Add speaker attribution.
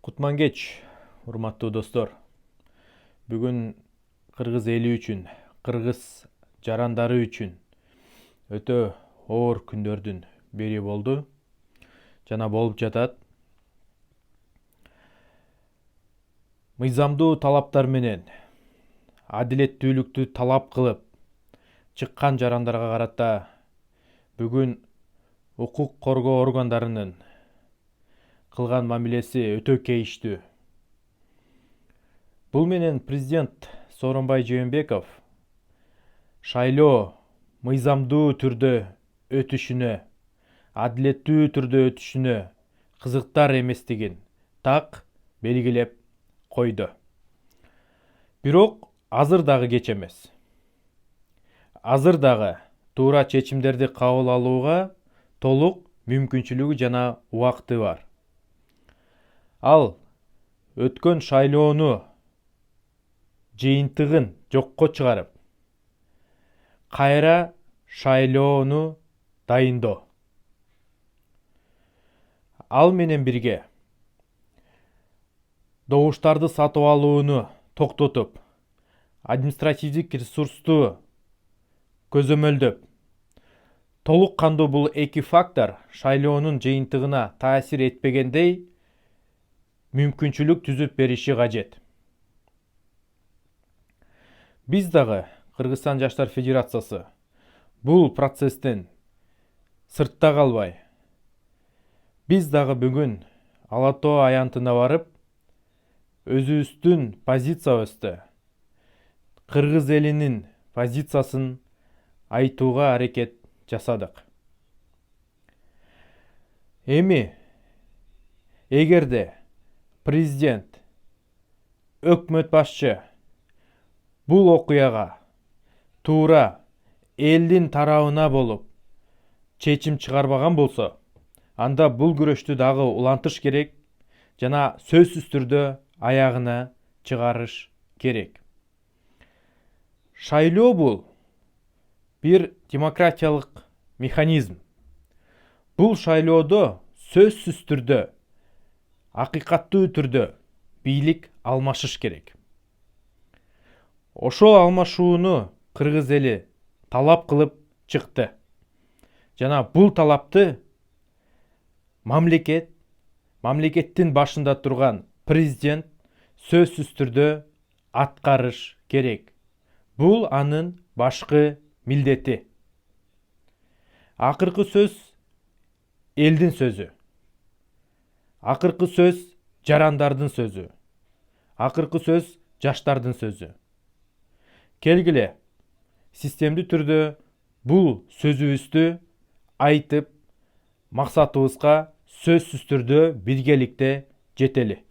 Speaker 1: Кутман кеч, урматтуу достор. Бүгүн кыргыз эли үчүн, кыргыз жарандары үчүн өтө оор күндөрдүн бири болду жана болуп жатат. Мыйзамдуу талаптар менен адилеттүүлүктү талап кылып чыккан жарандарга карата бүгүн укук коргоо органдарынын кылган мамилеси өтө кейиштүү. Бул менен президент Сооронбай Жээнбеков шайлоо мыйзамдуу түрдө өтүшүнө, адилеттүү түрдө өтүшүнө кызыктар эместигин так белгилеп койду. Бирок азыр дагы кеч эмес. Азыр дагы туура чечимдерди кабыл алууга толук мүмкүнчүлүгү жана убакыты бар. Ал өткөн шайлоону жыйынтыгын жокко чыгарып, кайра шайлоону дайындоо. Ал менен бирге добуштарды сатып алууну токтотуп, административдик ресурсту көзөмөлдөп, толук кандуу бул эки фактор шайлоонун жыйынтыгына таасир этпегендей мүмкүнчүлүк түзүп бериши кажет. Биз дагы Кыргызстан Жаштар Федерациясы бул процесстен сыртта калбай, биз дагы бүгүн Ала Тоо аянтына барып, өзүбүздүн позициябызды, кыргыз элинин позициясын айтууга аракет жасадык. Эми эгерде президент, өкмөт башчы бул окуяга туура элдин тарабына болуп чечим чыгарбаган болсо, анда бул күрөштү дагы улантыш керек жана сөзсүз түрдө аягына чыгарыш керек. Шайлоо бул бир демократиялык механизм. Бул шайлоодо сөзсүз түрдө, акыйкаттуу түрдө бийлик алмашыш керек. Ошол алмашууну кыргыз эли талап кылып чыкты. Жана бул талапты мамлекеттин башында турган президент сөзсүз түрдө аткарыш керек. Бул анын башкы милдети. Акыркы сөз элдин сөзү. Акыркы сөз жарандардын сөзү. Акыркы сөз жаштардын сөзү. Келгиле, системдүү түрдө бул сөзүбүздү айтып, максатыбызга сөзсүз түрдө биргеликте жетели.